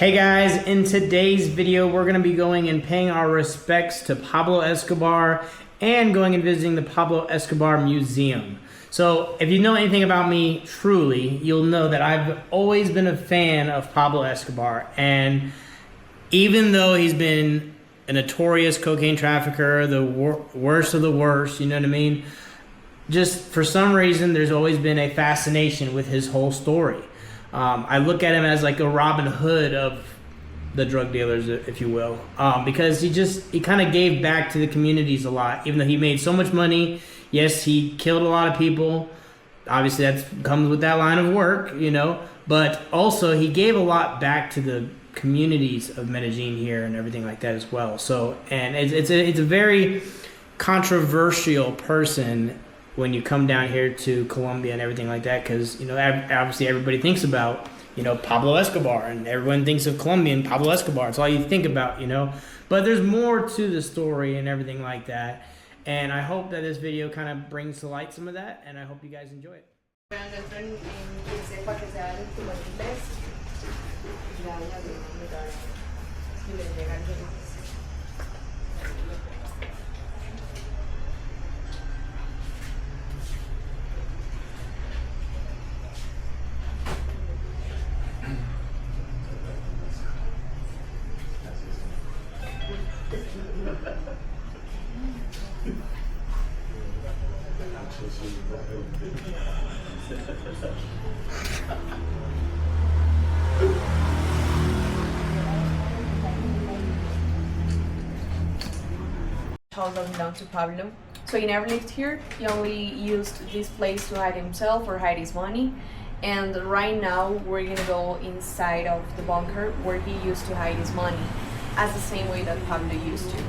Hey guys, in today's video we're going to be going and paying our respects to Pablo Escobar and going and visiting the Pablo Escobar Museum. So if you know anything about me truly, you'll know that I've always been a fan of Pablo Escobar, and even though he's been a notorious cocaine trafficker, the worst of the worst, you know what I mean? Just for some reason there's always been a fascination with his whole story. I look at him as like a Robin Hood of the drug dealers, if you will, because he kind of gave back to the communities a lot. Even though he made so much money, yes, he killed a lot of people. Obviously, that comes with that line of work, you know. But also, he gave a lot back to the communities of Medellín here and everything like that as well. So, and it's a very controversial person when you come down here to Colombia and everything like that, because, you know, obviously everybody thinks about, you know, Pablo Escobar, and everyone thinks of Colombia and Pablo Escobar. It's all you think about, you know. But there's more to the story and everything like that. And I hope that this video kind of brings to light some of that, and I hope you guys enjoy it. House that belonged to Pablo. So he never lived here. He only used this place to hide himself or hide his money. And right now we're gonna go inside of the bunker where he used to hide his money, as the same way that Pablo used to,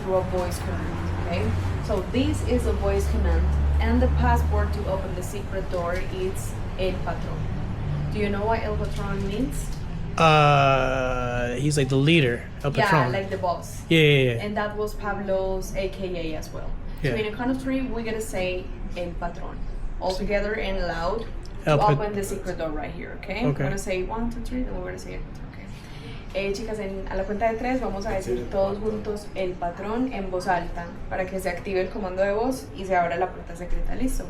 through a voice command. Okay. So this is a voice command, and the password to open the secret door is El Patron. Do you know what El Patron means? He's like the leader, El Patron. Yeah, like the boss. Yeah. And that was Pablo's AKA as well. Yeah. So in a count of three, we're gonna say El Patron all together and loud to open the secret door right here, okay? We're gonna say 1, 2, 3, then we're gonna say El Patron, okay? Chicas, a la cuenta de 3 vamos a decir todos juntos El Patrón en voz alta para que se active el comando de voz y se abra la puerta secreta. ¿Listo?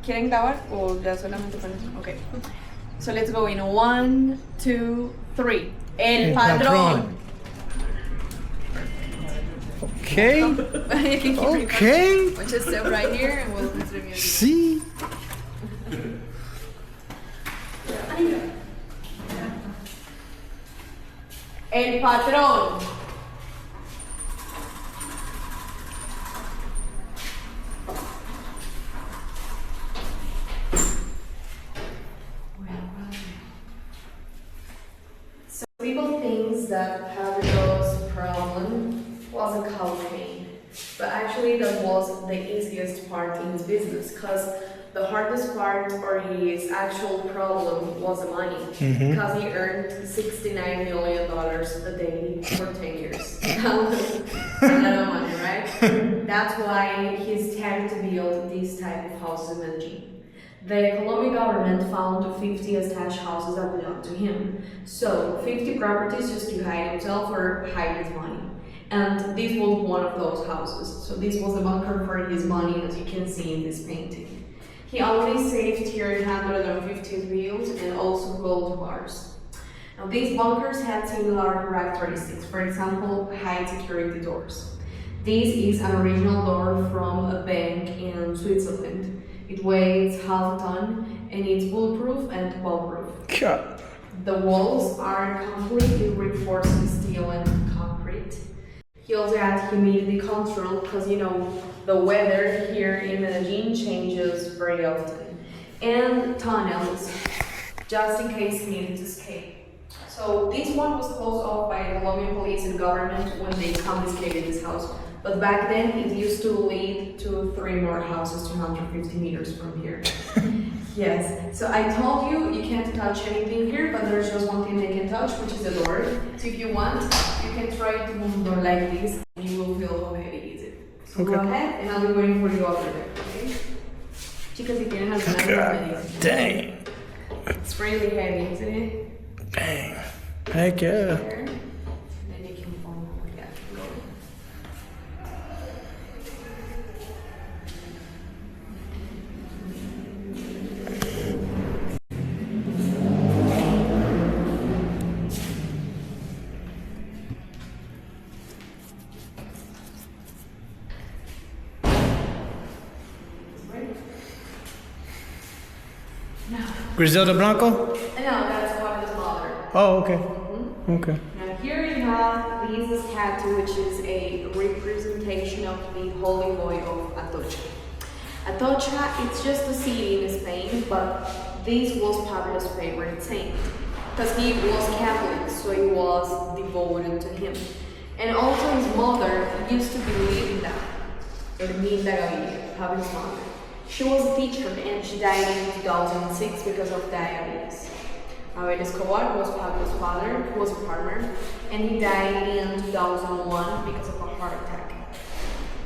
¿Quieren grabar o ya solamente ponen? Ok. So let's go in 1, 2, 3. El Patrón. Okay. Okay. We'll just step right here and we'll listen to the music. See? El Patrón. So people think that Pablo's problem was a cocaine, but actually that was the easiest part in his business, because the hardest part or his actual problem was the money, because he earned $69 million a day for 10 years. That was a lot of money, right? That's why he started to build this type of houses in Medellín. The Colombian government found 50 attached houses that belonged to him. So 50 properties just to hide himself or hide his money. And this was one of those houses. So this was the bunker for his money, as you can see in this painting. He only saved here 150 wheels and also gold bars. Now these bunkers had similar characteristics, for example, high security doors. This is an original door from a bank in Switzerland. It weighs half a ton and it's bulletproof and bomb-proof. God. The walls are completely reinforced with steel and concrete. He also had humidity control because, you know, the weather here in Medellín changes very often. And tunnels, just in case he needed to escape. So this one was closed off by the Colombian police and government when they confiscated this house. But back then it used to lead to 3 more houses 250 meters from here. Yes, so I told you you can't touch anything here, but there's just one thing they can touch, which is the door. So if you want, you can try to move the door like this, and you will feel how heavy it is. So go ahead, and I'll be waiting for you over there, okay? Chicas, si tienen alguna duda, me dicen. Dang. It's really heavy, isn't it? Dang. Heck yeah. There. And then you can go. Griselda Blanco? No, that's Pablo's mother. Oh, okay. Okay. Now here you have this statue, which is a representation of the Holy Boy of Atocha. Atocha, it's just a city in Spain, but this was Pablo's favorite saint, because he was Catholic, so he was devoted to him. And also his mother used to believe in that. Erminda Gaviria, Pablo's mother. She was a teacher and she died in 2006 because of diabetes. Pablo Escobar was Pablo's father, who was a farmer, and he died in 2001 because of a heart attack.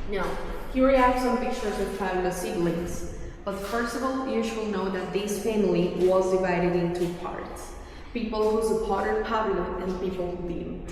Now, here we have some pictures of Pablo's siblings. But first of all, you should know that this family was divided into parts. People who supported Pablo and people who didn't.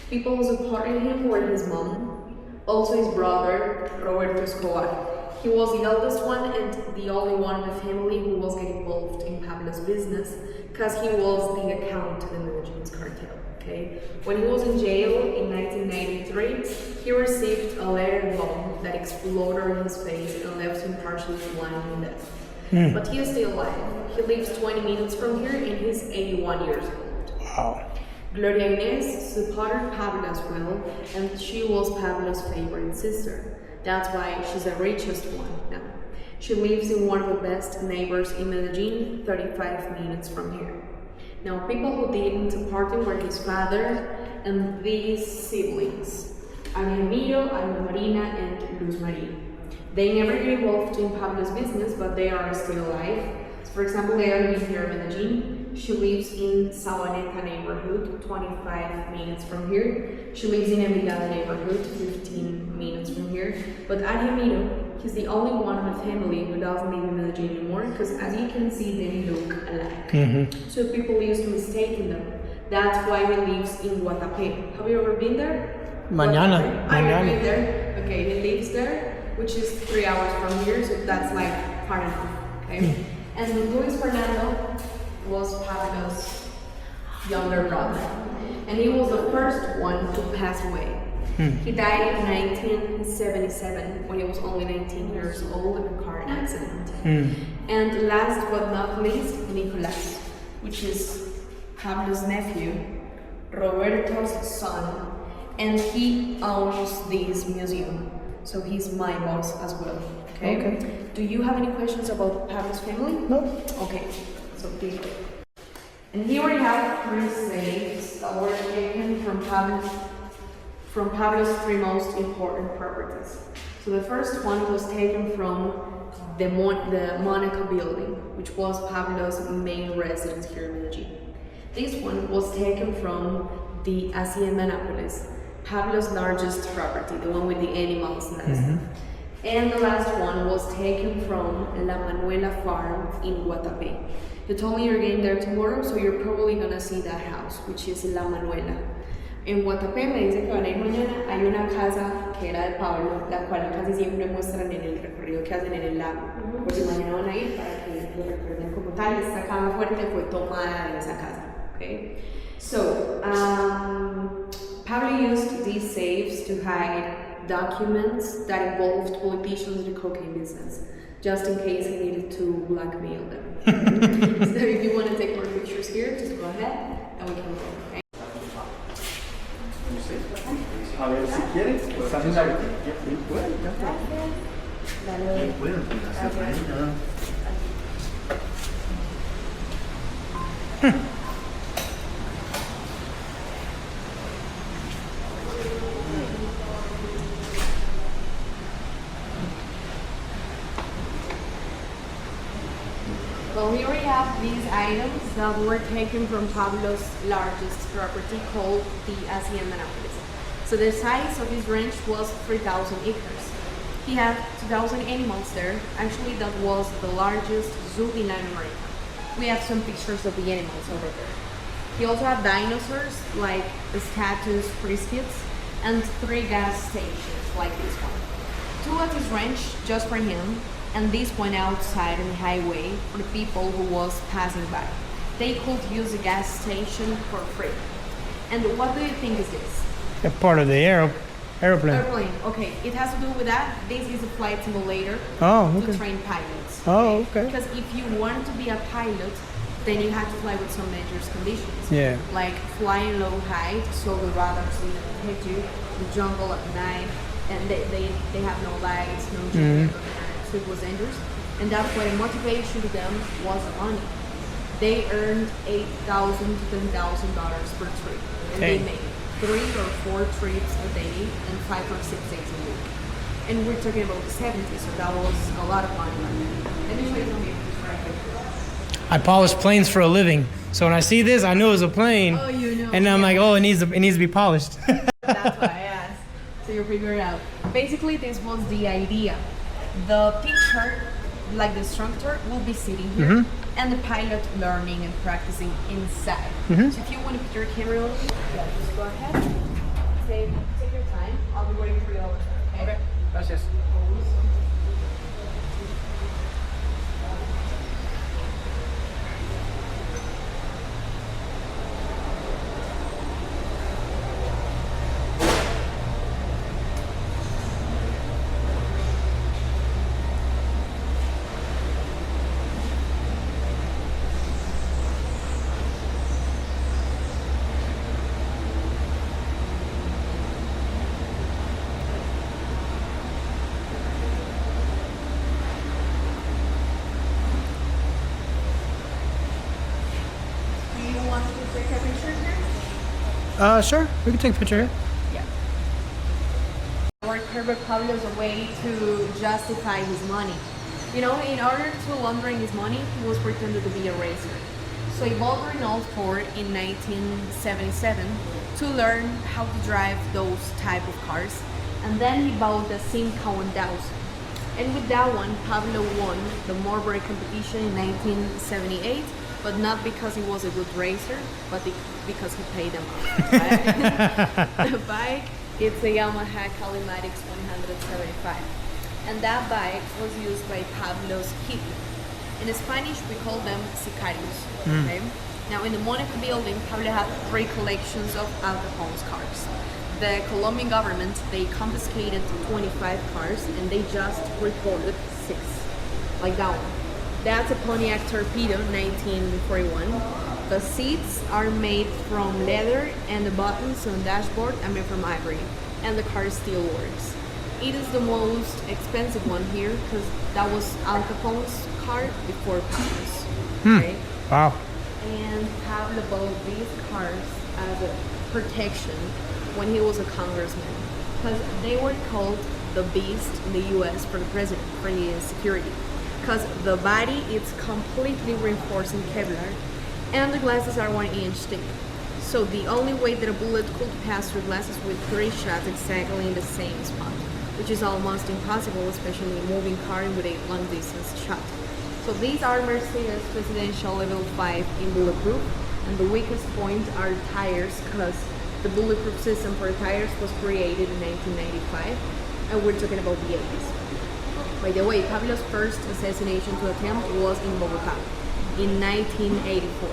People who supported him were his mom, also his brother, Roberto Escobar. He was the eldest one and the only one in the family who was getting involved in Pablo's business, because he was the accountant in the Medellín's cartel. Okay? When he was in jail in 1993, he received a letter bomb that exploded his face and left him partially blind in death. But he is still alive. He lives 20 minutes from here and he's 81 years old. Wow. Gloria Inés supported Pablo as well, and she was Pablo's favorite sister. That's why she's the richest one now. She lives in one of the best neighbors in Medellín, 35 minutes from here. Now, people who didn't support him were his father and these siblings, Alejandro, Alma Marina, and Luz Maria. They never get involved in Pablo's business, but they are still alive. So for example, they are living here in Medellín. She lives in Sabaneta neighborhood, 25 minutes from here. She lives in Envigado neighborhood, 15 minutes from here. But Alejandro, he's the only one in the family who doesn't live in Medellín anymore, because as you can see, they look alike. So people used to mistake them. That's why he lives in Guatapé. Have you ever been there? Mañana. I've never been there. Okay, he lives there, which is 3 hours from here, so that's like far enough. Okay. And Luis Fernando was Pablo's younger brother, and he was the first one to pass away. He died in 1977 when he was only 19 years old in a car accident. And last but not least, Nicolas, which is Pablo's nephew, Roberto's son, and he owns this museum, so he's my boss as well. Okay. Do you have any questions about Pablo's family? No. Okay. So deep. And here we have 3 safes that were taken from Pablo's 3 most important properties. So the first one was taken from the Monaco building, which was Pablo's main residence here in Medellín. This one was taken from the Hacienda Nápoles, Pablo's largest property, the one with the animals nest. And the last one was taken from La Manuela farm in Guatapé. You told me you're getting there tomorrow, so you're probably gonna see that house, which is La Manuela. En Guatapé, me dice que van a ir mañana, hay una casa que era de Pablo, la cual casi siempre muestran en el recorrido que hacen en el lago. Por si mañana van a ir, para que lo recuerden como tal, esta caja fuerte fue tomada de esa casa. Okay? So, Pablo used these safes to hide documents that involved politicians in the cocaine business, just in case he needed to blackmail them. So if you want to take more pictures here, just go ahead and we can go. Okay? A ver si quieres, pues haz una. Bien puede, ya está. Bien puede, pues hacer ahí nada. Well, here we have these items that were taken from Pablo's largest property called the Hacienda Nápoles. So the size of his ranch was 3,000 acres. He had 2,000 animals there. Actually, that was the largest zoo in Latin America. We have some pictures of the animals over there. He also had dinosaurs, like the statues, briskets, and 3 gas stations, like this one. 2 at his ranch, just for him, and this one outside on the highway for the people who was passing by. They could use the gas station for free. And what do you think is this? A part of the aeroplane. Airplane. Okay, it has to do with that. This is a flight simulator Oh, to okay. train pilots. Oh, okay. Because if you want to be a pilot, then you have to fly with some dangerous conditions. Yeah. Like flying low height, so the radars don't hit you, the jungle at night, and they have no lights, no generator, so it was dangerous. And that's why the motivation to them was money. They earned $8,000 to $10,000 per trip, and they Dang. made 3 or 4 trips a day and 5 or 6 days a week. And we're talking about the 70s, so that was a lot of money back then. Let me show you some pictures right here. I polish planes for a living, so when I see this, I knew it was a plane. Oh, you know. And I'm yeah. like, oh, it needs to be polished. That's why I asked. So you figure it out. Basically, this was the idea. The teacher, like the instructor, will be sitting here, and the pilot learning and practicing inside. So if you want to put your camera on, yeah, just go ahead. Take your time. I'll be waiting for you over there. Okay. Gracias. Do you want to take a picture here? Sure. We can take a picture here. Yeah. Work Herbert Pablo is a way to justify his money. You know, in order to laundering his money, he was pretended to be a racer. So he bought Renault Ford in 1977 to learn how to drive those type of cars. And then he bought the Simca 1000. And with that one, Pablo won the Marlboro competition in 1978, but not because he was a good racer, but because he paid them off. Right? The bike, it's a Yamaha Calimatics 175. And that bike was used by Pablo's kidney. In Spanish, we call them sicarios. Okay? Now, in the Monaco building, Pablo had 3 collections of Al Capone's cars. The Colombian government, they confiscated 25 cars and they just reported 6. Like that one. That's a Pontiac Torpedo, 1941. The seats are made from leather and the buttons on the dashboard are made from ivory. And the car still works. It is the most expensive one here because that was Al Capone's car before Pablo's. Okay? Wow. And Pablo bought these cars as a protection when he was a congressman because they were called the beast in the US for the president, for his security. Because the body is completely reinforced in Kevlar and the glasses are 1 inch thick. So the only way that a bullet could pass through glasses with 3 shots exactly in the same spot, which is almost impossible, especially in a moving car with a long distance shot. So these are Mercedes Presidential Level 5 in bulletproof, and the weakest point are tires because the bulletproof system for tires was created in 1995, and we're talking about the 80s. By the way, Pablo's first assassination to attempt was in Bogota in 1984.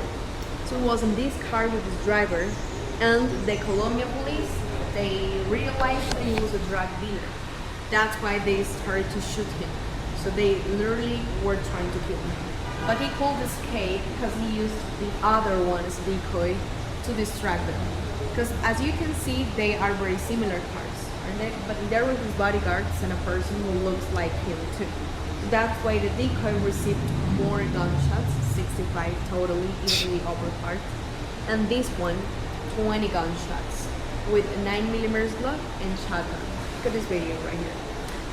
So he was in this car with his driver, and the Colombian police, they realized that he was a drug dealer. That's why they started to shoot him. So they literally were trying to kill him. But he could escape because he used the other one as decoy to distract them. Because as you can see, they are very similar cars, aren't they? But there were his bodyguards and a person who looks like him too. That's why the decoy received more gunshots, 65 totally, even the upper part. And this one, 20 gunshots with a 9mm Glock and shotgun. Look at this video right here.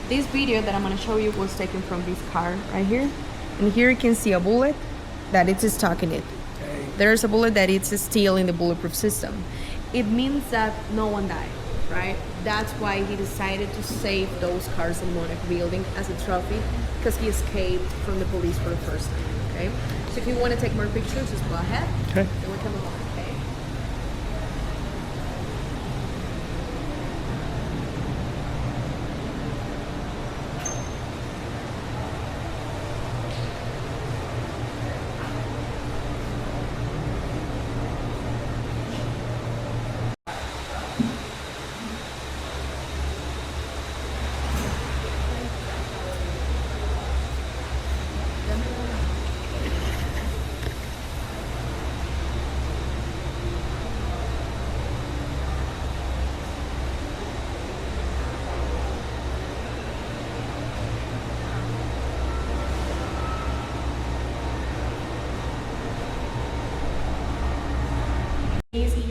This video that I'm gonna show you was taken from this car right here. And here you can see a bullet that it's stuck in it. There's a bullet that it's still in the bulletproof system. It means that no one died, right? That's why he decided to save those cars in Monaco building as a trophy, because he escaped from the police for the first time, okay? So if you want to take more pictures, just go ahead. Okay. Then we come along, okay?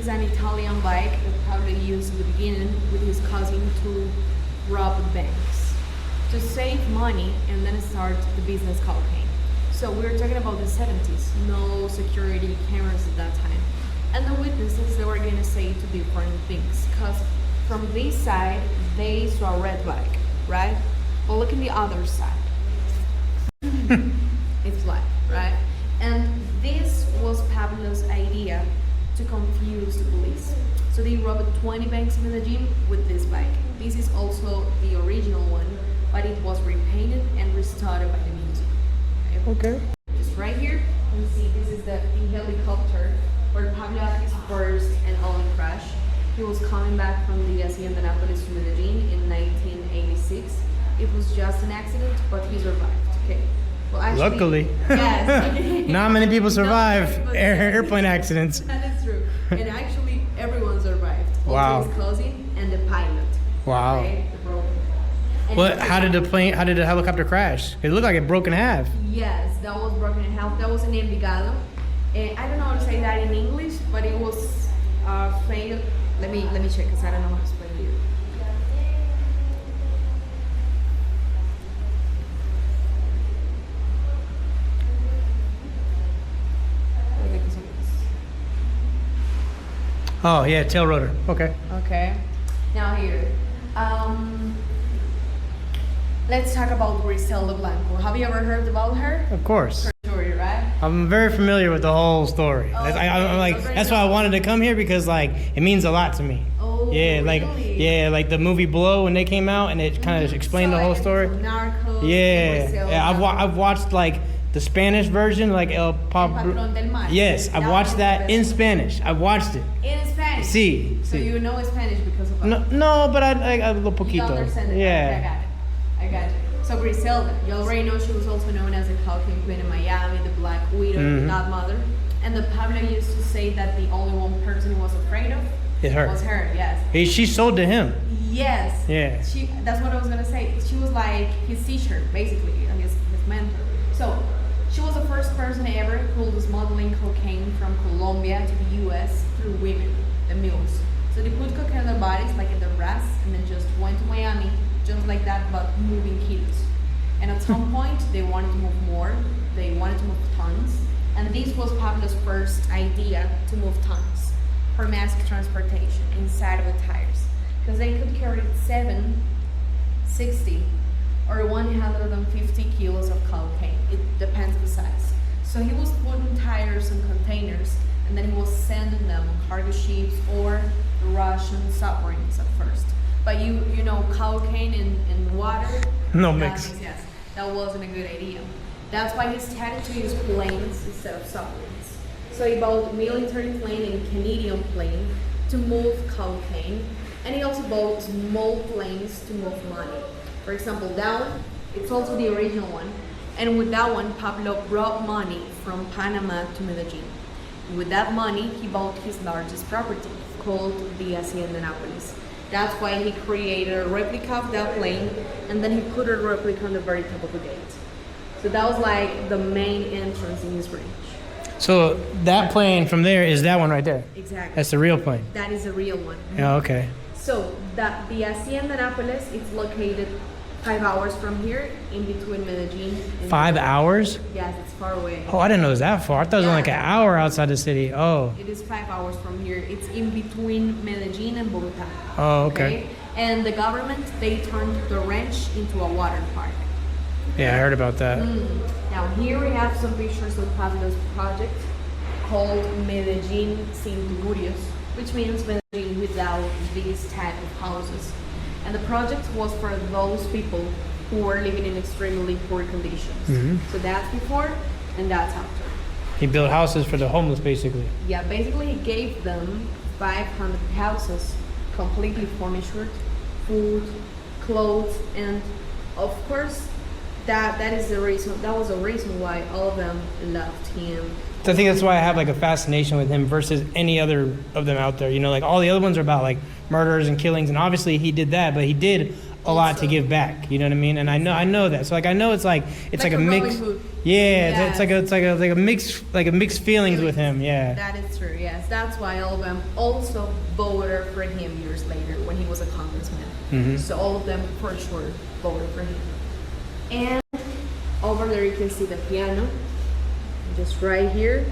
is an Italian bike that Pablo used in the beginning with his cousin to rob banks, to save money and then start the business cocaine. So we're talking about the 70s, no security cameras at that time. And the witnesses, they were gonna say two different things, because from this side, they saw a red bike, right? But look at the other side. It's black, right? And this was Pablo's idea to confuse the police. So they robbed 20 banks in Medellín with this bike. This is also the original one, but it was repainted and restored by the museum. Okay. Just right here, you see this is the helicopter where Pablo had his first and only crash. He was coming back from the Hacienda Nápoles to Medellín in 1986. It was just an accident, but he survived. Okay. Well, actually, Luckily. Yes. Not many people survive Not many people airplane accidents. That is true. And actually, everyone survived. Wow. Also his cousin and the pilot. Wow. Okay? The broken. And What? How did the helicopter crash? It looked like it broke in half. Yes, that was broken in half. That was an Envigado. And I don't know how to say that in English, but it was failed. Let me check because I don't know how to explain it. Oh yeah, tail rotor. Okay. Okay. Now here. Let's talk about Griselda Blanco. Have you ever heard about her? Of course. Her story, right? I'm very familiar with the whole story. I'm like, that's why I wanted to come here because like it means a lot to me. Oh, Yeah, really? like the movie Blow when they came out and it kind of explained the whole story. Narcos, Yeah, I've watched like the Spanish version, like El Patrón del Mar. Yes, I've watched is that the in best. Spanish. I've watched it. In Spanish. Sí, So sí. you know Spanish because of that. No, but I a little You poquito. understand it. Yeah. I got it. So Griselda, you already know she was also known as the Cocaine Queen in Miami, the Black Widow, Mhm. the Godmother. And the Pablo used to say that the only one person he was afraid of It's her. was her, yes. She sold to him. Yes. Yeah. That's what I was gonna say. She was like his teacher, basically, his mentor. So she was the first person ever who was smuggling cocaine from Colombia to the US through women, the mules. So they put cocaine in their bodies, like in the breasts, and then just went to Miami, just like that, but moving kilos. And at some point, they wanted to move more. They wanted to move tons. And this was Pablo's first idea to move tons for mass transportation inside of the tires. Because they could carry 7, 60, or 150 kilos of cocaine. It depends on the size. So he was putting tires in containers and then he was sending them on cargo ships or Russian submarines at first. But you know, cocaine in water? No that mix. is- Yes, that wasn't a good idea. That's why he started to use planes instead of submarines. So he bought military plane and Canadian plane to move cocaine, and he also bought small planes to move money. For example, that one, it's also the original one. And with that one, Pablo brought money from Panama to Medellín. With that money, he bought his largest property, called the Hacienda Nápoles. That's why he created a replica of that plane, and then he put a replica on the very top of the gate. So that was like the main entrance in his range. So that plane from there is that one right there. Exactly. That's the real plane. That is a real one. Yeah. Okay. So the Hacienda Nápoles is located 5 hours from here, in between Medellín and 5 hours? Yes, it's far away. Oh, I didn't know it was that far. I thought it was only like an Yeah. hour outside the city. Oh. It is 5 hours from here. It's in between Medellín and Bogotá. Oh, okay. And the government, they turned the ranch into a water park. Yeah, I heard about that. Now here we have some pictures of Pablo's project called Medellín sin tugurios, which means Medellín without these type of houses. And the project was for those people who were living in extremely poor conditions. So that's before and that's after. He built houses for the homeless, basically. Yeah, basically he gave them 500 houses, completely furnished, food, clothes, and of course that is the reason. That was the reason why all of them loved him. So I think that's why I have like a fascination with him versus any other of them out there. You know, like all the other ones are about like murders and killings, and obviously he did that, but he did a lot to Also- give back. You know what I mean? And I know that. So like I know it's like Like a a mix. Robin Hood. Yeah, Yes. it's like a mixed feelings with him. Yeah. That is true, yes. That's why all of them also voted for him years later when he was a congressman. Mhm. So all of them for sure voted for him. And over there you can see the piano. Just right here,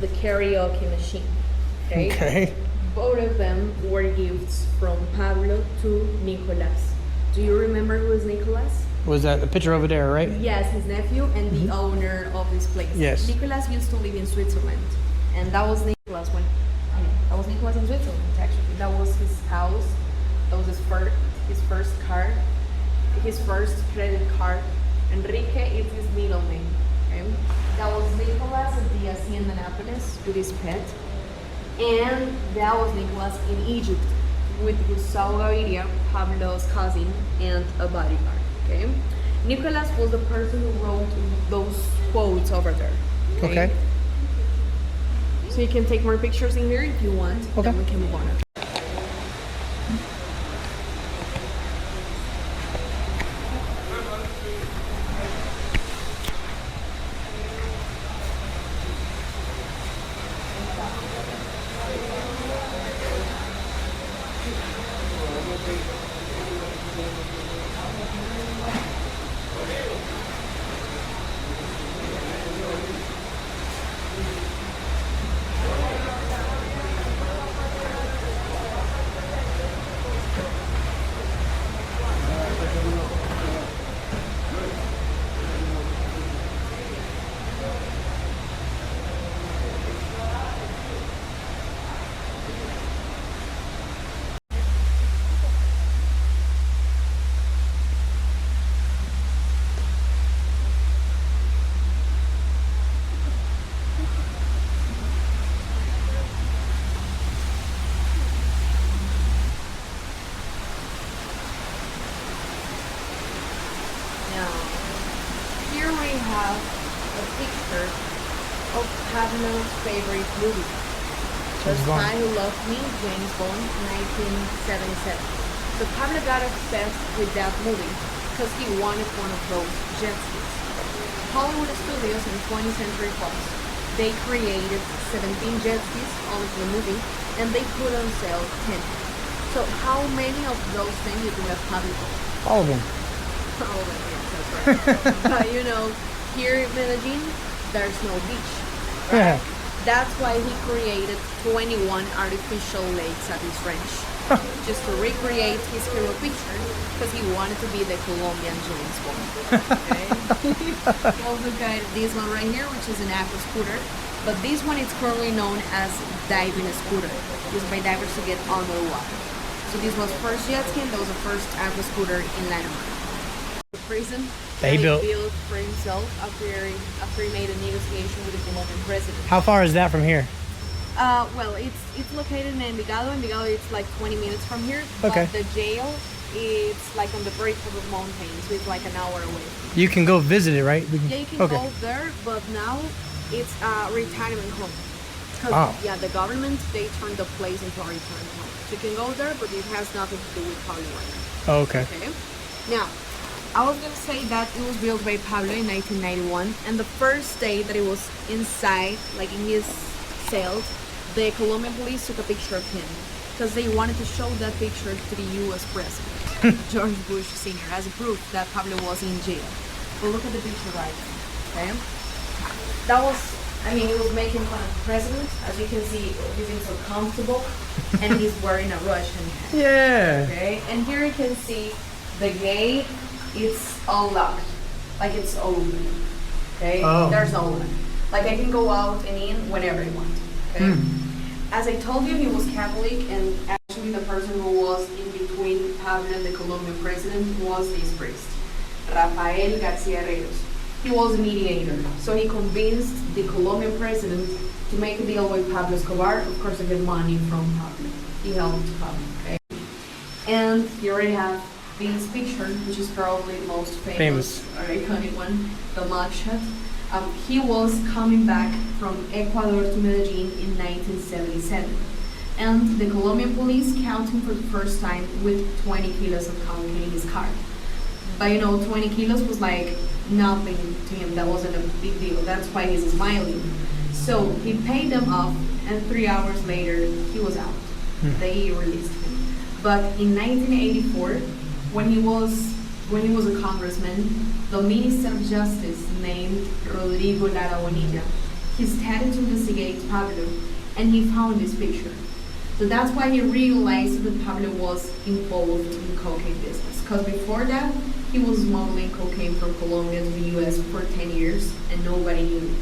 the karaoke machine. Okay? Okay. Both of them were gifts from Pablo to Nicolas. Do you remember who is Nicolas? Was that the picture over there, right? Yes, his nephew and the owner of this place. Yes. Nicolas used to live in Switzerland, and that was Nicolas that was Nicolas in Switzerland. Actually, that was his house. That was his first car, his first credit card. Enrique is his middle name. Okay? That was Nicolas at the Hacienda Nápoles with his pet, and that was Nicolas in Egypt with Gustavo Gaviria, Pablo's cousin, and a bodyguard. Okay, Nicolas was the person who wrote those quotes over there. Okay. So you can take more pictures in here if you want. Okay. Then we can move on. Now, here we have a picture of Pablo's favorite movie. The James Bond. Spy Who Loved Me, James Bond, 1977. So Pablo got obsessed with that movie because he wanted one of those jet skis. Hollywood Studios and 20th Century Fox, they created 17 jet skis only for the movie, and they put on sale 10. So how many of those things you do have Pablo? All of them. Oh, yes, that's right. But you know, here in Medellin, there's no beach. Yeah. That's why he created 21 artificial lakes at his ranch, just to recreate his hero picture, because he wanted to be the Colombian James Bond. Okay? He also got this one right here, which is an aqua scooter, but this one is currently known as diving scooter, used by divers to get underwater. So this was first jet ski, and that was the first aqua scooter in Latin America. The prison That he built. for himself after he made a negotiation with the Colombian president. How far is that from here? Well, it's located in Envigado. Envigado it's like 20 minutes from here. Okay. But the jail it's like on the very top of the mountain, so it's like an hour away. You can go visit it, right? Yeah, you can go there, but now it's a retirement home. 'Cause, Oh. yeah, the government they turned the place into a retirement home. So you can go there, but it has nothing to do with Pablo right now. Oh, okay. Okay. Now, I was gonna say that it was built by Pablo in 1991, and the first day that it was inside, like in his cells, the Colombian police took a picture of him because they wanted to show that picture to the U.S. president, George Bush Sr., as a proof that Pablo was in jail. But look at the picture right there, okay? That was, I mean, he was making fun of the president. As you can see, he's being so comfortable, and he's wearing a Russian hat. Yeah. Okay, and here you can see the gate. It's unlocked, like it's open. Okay, Oh. there's no lock. Like I can go out and in whenever I want. Okay. As I told you, he was Catholic, and actually the person who was in between Pablo and the Colombian president was this priest, Rafael Garcia Herreros. He was a mediator, so he convinced the Colombian president to make a deal with Pablo Escobar, of course, to get money from Pablo. He helped Pablo. Okay, and you already have this picture, which is probably the most famous or iconic one, the mugshot. He was coming back from Ecuador to Medellin in 1977. And the Colombian police caught him for the first time with 20 kilos of cocaine in his car. But 20 kilos was like nothing to him. That wasn't a big deal. That's why he's smiling. So he paid them off, and 3 hours later, he was out. They released him. But in 1984, when he was a congressman, the Minister of Justice named Rodrigo Lara Bonilla, he started to investigate Pablo, and he found this picture. So that's why he realized that Pablo was involved in cocaine business. Because before that, he was smuggling cocaine from Colombia to the US for 10 years, and nobody knew.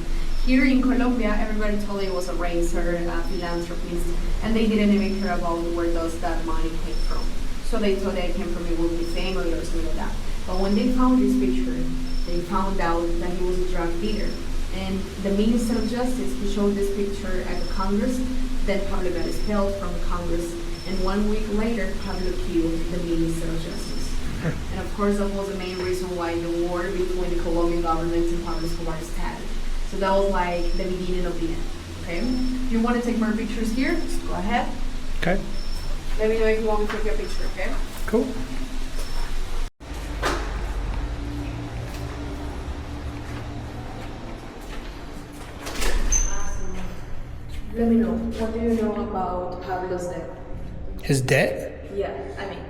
Here in Colombia, everybody told he was a racer, a philanthropist, and they didn't even care about where does that money came from. So they thought that it came from a wealthy family or something like that. But when they found this picture, they found out that he was a drug dealer. And the Minister of Justice, he showed this picture at the Congress. Then Pablo got expelled from Congress. And 1 week later, Pablo killed the Minister of Justice. And of course, that was the main reason why the war between the Colombian government and Pablo Escobar started. So that was like the beginning of the end, okay? If you want to take more pictures here, just go ahead. Okay. Let me know if you want me to take your picture, okay? Cool. Let me know, what do you know about Pablo's death? His debt? Yeah, I mean,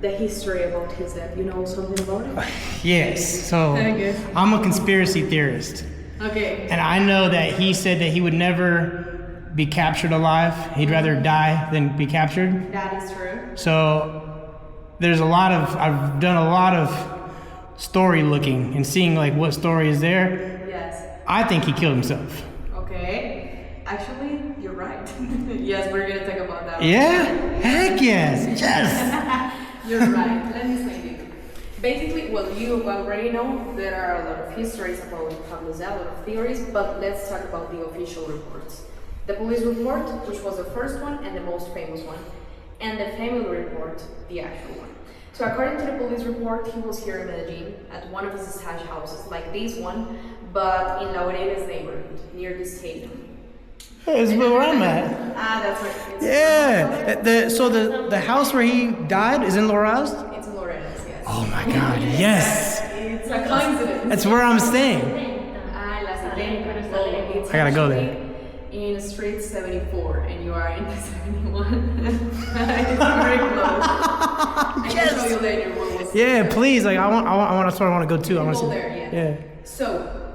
the history about his death. You know something about it? Yes. So Okay. I'm a conspiracy theorist. Okay. And I know that he said that he would never be captured alive. He'd rather die than be captured. That is true. So I've done a lot of story looking and seeing like what story is there. Yes. I think he killed himself. Okay. Actually, you're right. Yes, we're gonna talk about that. Yeah? Heck yes. Yes. You're right. Let me explain it. Basically, well, you already know there are a lot of histories about Pablo's death, a lot of theories, but let's talk about the official reports. The police report, which was the first one and the most famous one, and the family report, the actual one. So according to the police report, he was here in Medellín at one of his stash houses, like this one, but in Laureles neighborhood, near the stadium. That's where I'm at. That's right. Yeah. So the house where he died is in Laureles? It's in Laureles, yes. Oh my God. Yes. It's a coincidence. That's where I'm staying. La Setenta. Well, it's I gotta go actually there. in Street 74, and you are in the 71. It's very close. I can show you later what was. Yeah, please. Like that's where I want to go too. I want to Go see. there, yeah. Yeah. So,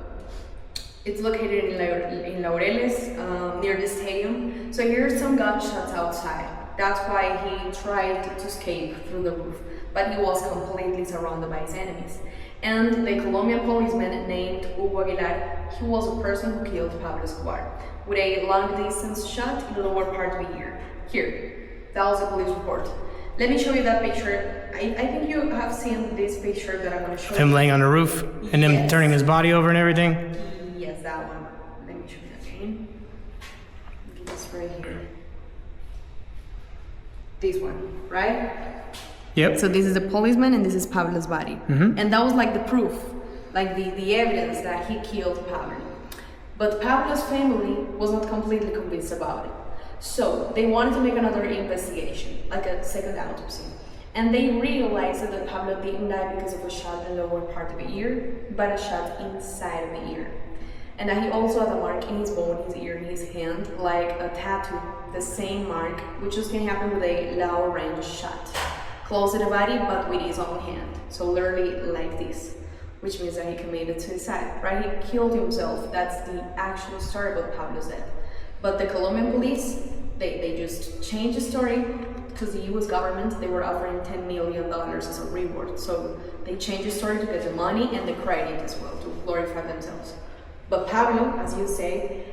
it's located in Laureles, near the stadium. So here's some gunshots outside. That's why he tried to escape through the roof, but he was completely surrounded by his enemies. And the Colombian policeman named Hugo Aguilar, he was a person who killed Pablo Escobar with a long-distance shot in the lower part of the ear. Here, that was the police report. Let me show you that picture. I think you have seen this picture that I'm going to show Him you. laying on the roof and him Yes. turning his body over and everything. Yes, that one. Let me show you that again. This right here. This one, right? Yep. So this is the policeman and this is Pablo's body. And that was like the proof, like the evidence that he killed Pablo. But Pablo's family was not completely convinced about it. So they wanted to make another investigation, like a second autopsy. And they realized that Pablo didn't die because of a shot in the lower part of the ear, but a shot inside of the ear. And that he also had a mark in his bone, his ear, his hand, like a tattoo, the same mark, which just can happen with a low-range shot. Close to the body, but with his own hand. So literally like this, which means that he committed suicide, right? He killed himself. That's the actual story about Pablo's death. But the Colombian police, they just changed the story because the US government, they were offering $10 million as a reward. So they changed the story to get the money and the credit as well, to glorify themselves. But Pablo, as you say,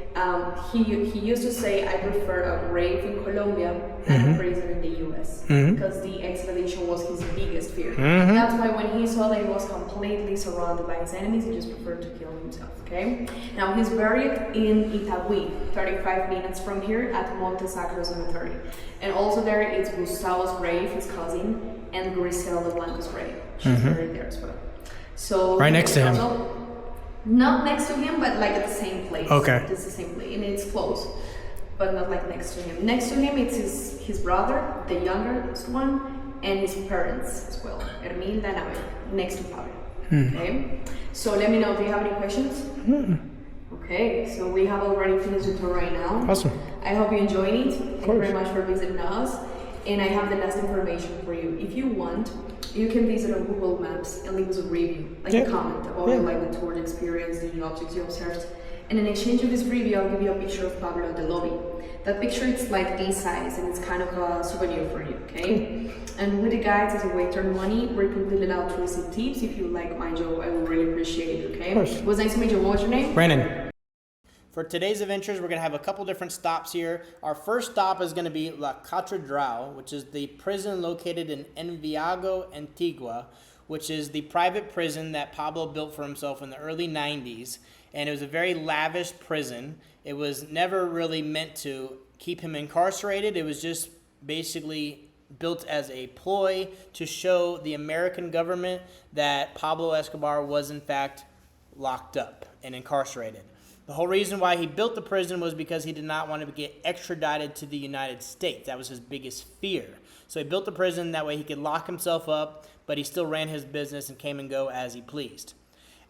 he used to say, I prefer a grave in Colombia than a prison in the US, because the extradition was his biggest fear. That's why when he saw that he was completely surrounded by his enemies, he just preferred to kill himself, okay? Now he's buried in Itagüí, 35 minutes from here at Monte Sacro Cemetery. And also there is Gustavo's grave, his cousin, and Griselda Blanco's grave. She's buried there as well. So Right next to him. Not next to him, but like at the same place. Okay. It's the same place, and it's close. but not like next to him. Next to him it's his brother, the youngest one, and his parents as well. Herminda and Abel, next to Pablo. Okay, so let me know, do you have any questions? Okay, so we have already finished the tour right now. Awesome. I hope you enjoyed it. Thank you very much for visiting us. And I have the last information for you. If you want, you can visit on Google Maps and leave us a review, like a comment about like the tour, the experience, the new objects you observed. And in exchange of this review, I'll give you a picture of Pablo at the lobby. That picture it's like A-size and it's kind of a souvenir for you, okay? And with the guides as a way to earn money, we're completely allowed to receive tips. If you like my job, I will really appreciate it, okay? It was nice to meet you. What was your name? Brandon. For today's adventures, we're going to have a couple different stops here. Our first stop is going to be La Catedral, which is the prison located in Envigado, Antigua, which is the private prison that Pablo built for himself in the early 90s. And it was a very lavish prison. It was never really meant to keep him incarcerated. It was just basically built as a ploy to show the American government that Pablo Escobar was in fact locked up and incarcerated. The whole reason why he built the prison was because he did not want to get extradited to the United States. That was his biggest fear. So he built the prison that way he could lock himself up, but he still ran his business and came and go as he pleased.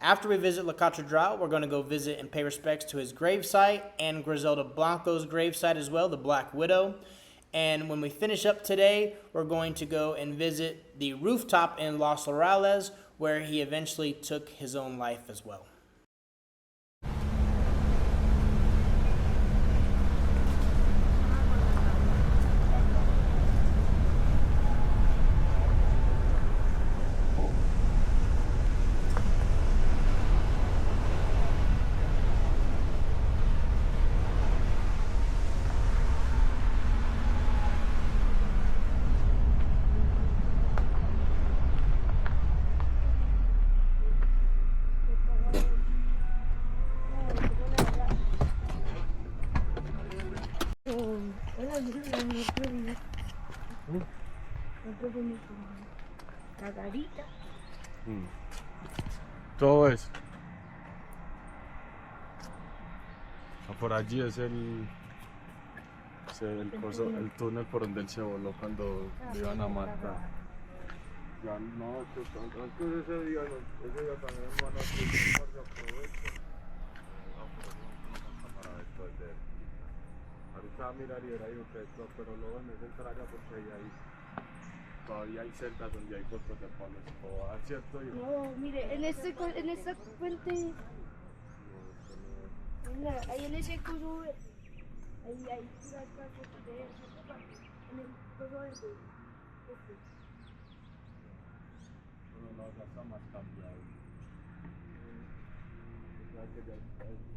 After we visit La Catedral, we're going to go visit and pay respects to his gravesite and Griselda Blanco's gravesite as well, the Black Widow. And when we finish up today, we're going to go and visit the Rooftop in Los Laurales, where he eventually took his own life as well. Todo eso. Por allí es el túnel por donde él se voló cuando lo iban a matar. Ya no, antes ese día también van a hacer aprovecho. Para ver todo el de ahorita miraría ahí un resto, pero luego en ese entrar allá porque ahí todavía hay celdas donde hay fotos de Pablo Escobar, ¿cierto? No, mire, en esta fuente, ahí en ese coso, ahí pura fotos de eso, en el coso de no, ya está más cambiado.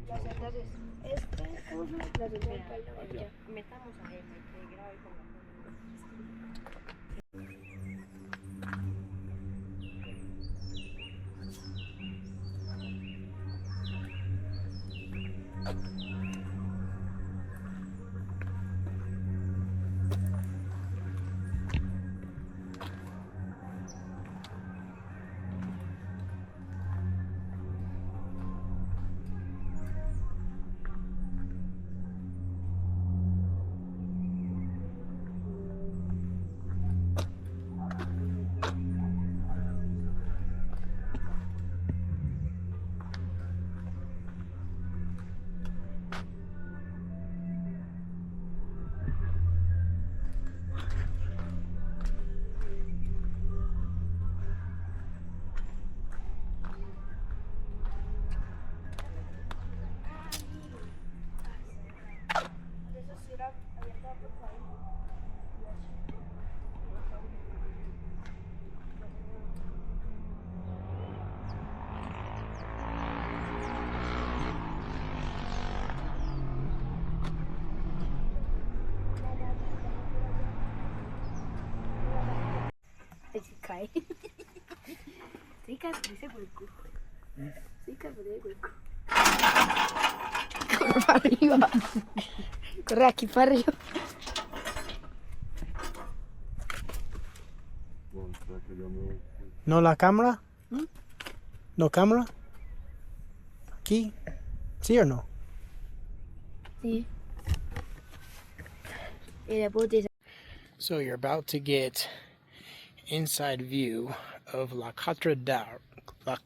las celdas es este coso, las celdas de Pablo. Metamos a él, que grabe como. Se cae. Sí, casi se vuelco. Sí, casi se vuelco. Corre para arriba. Corre aquí para arriba. ¿No la cámara? ¿No cámara? ¿Aquí? ¿Sí o no? Sí. Et la beauté. So you're about to get inside view of La Catedral. La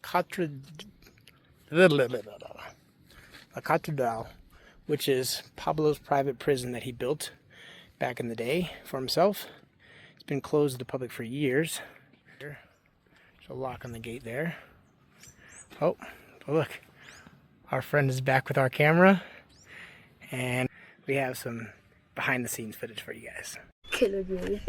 Catedral, which is Pablo's private prison that he built back in the day for himself. It's been closed to the public for years. There's a lock on the gate there. Oh, look. Our friend is back with our camera. And we have some behind the scenes footage for you guys. Que le gueule.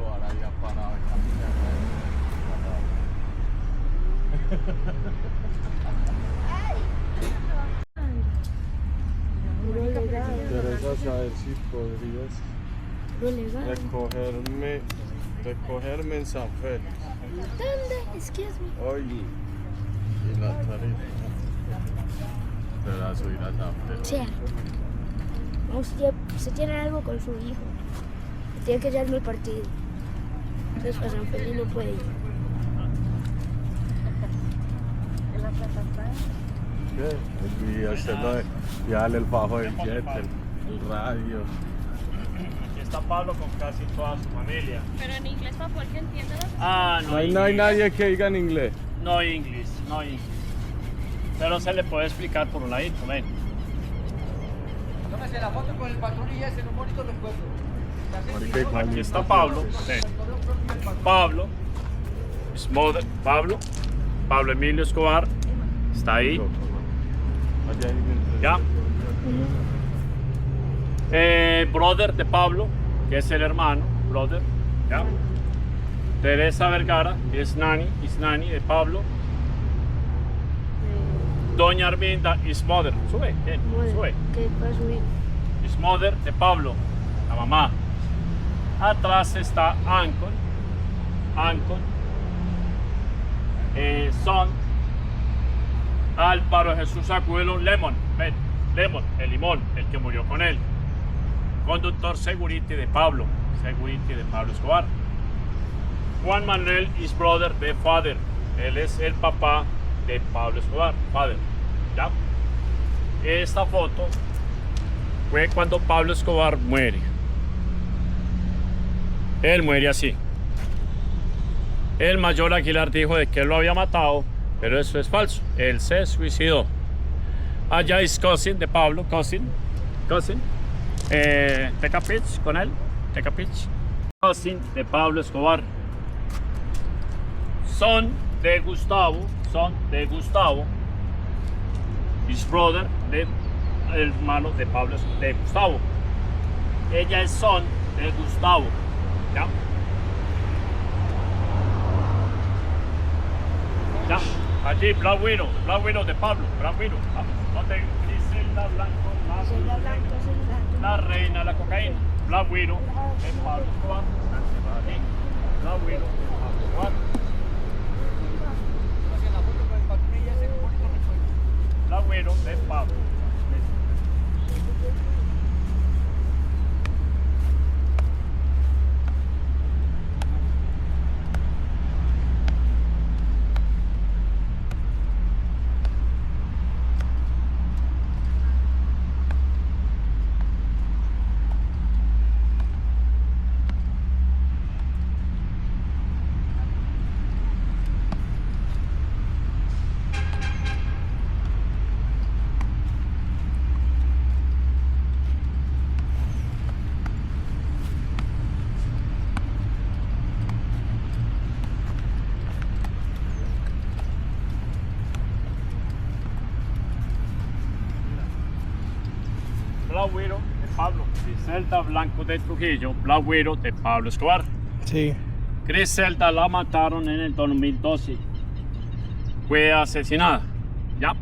Escobar ahí parado en camisa de interesa saber si podrías recogerme en San Félix. ¿Dónde? Excuse me. Hoy y la tarifa. Para subir a San Félix. Sea, se tiene algo con su hijo. Tiene que darme el partido. Entonces para San Felipe no puede ir. ¿Qué? Y hacerlo y darle el bajo del jet, el radio. Aquí está Pablo con casi toda su familia. Pero en inglés para poder que entienda las Ah, No hay nadie que diga en inglés. No hay inglés, no hay inglés. Pero se le puede explicar por un ladito, ven. Tómese la foto con el patrón y ese, un bonito recuerdo. Aquí está Pablo. Sí. Pablo, his mother, Pablo Emilio Escobar, está ahí. Ya. Brother de Pablo, que es el hermano, brother. Ya. Teresa Vergara, is nani de Pablo. Doña Arminda, is mother. Sube, bien, sube. ¿Qué puede subir? Is mother de Pablo, la mamá. Atrás está Ancon, son Álvaro Jesús Acuelo Lemon, ven, Lemon, el limón, el que murió con él. Conductor security de Pablo Escobar. Juan Manuel is brother de father, él es el papá de Pablo Escobar, father. ¿Ya? Esta foto fue cuando Pablo Escobar muere. Él muere así. El mayor Aguilar dijo de que él lo había matado, pero eso es falso. Él se suicidó. Allá es cousin de Pablo, cousin. Take a pitch con él, take a pitch. Cousin de Pablo Escobar. Son de Gustavo. His brother, el hermano de Pablo, de Gustavo. Ella es son de Gustavo. ¿Ya? Ya, allí, Black Widow de Pablo, Black Widow. Donde Griselda Blanco, la reina de la cocaína. Black Widow de Pablo Escobar. Black Widow de Pablo Escobar. Tómese la foto con el patrón y ese, un bonito recuerdo. Black Widow de Pablo. Black Widow de Pablo, Griselda Blanco de Trujillo, Black Widow de Pablo Escobar. Sí. Griselda la mataron en el 2012. Fue asesinada. ¿Ya?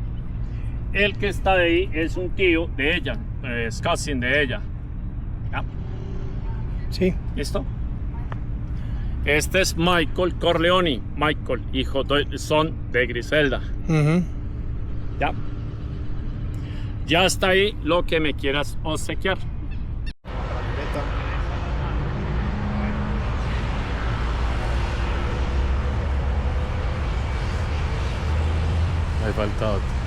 El que está ahí es un tío de ella, es cousin de ella. ¿Ya? Sí. ¿Listo? Este es Michael Corleone. Michael, son de Griselda. ¿Ya? Ya está ahí lo que me quieras obsequiar. Me falta otro.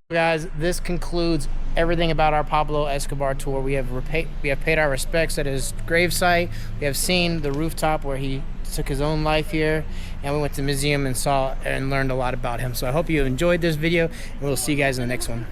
Guys, this concludes everything about our Pablo Escobar tour. We have paid our respects at his gravesite. We have seen the rooftop where he took his own life here, and we went to the museum and saw and learned a lot about him. So I hope you enjoyed this video, and we'll see you guys in the next one.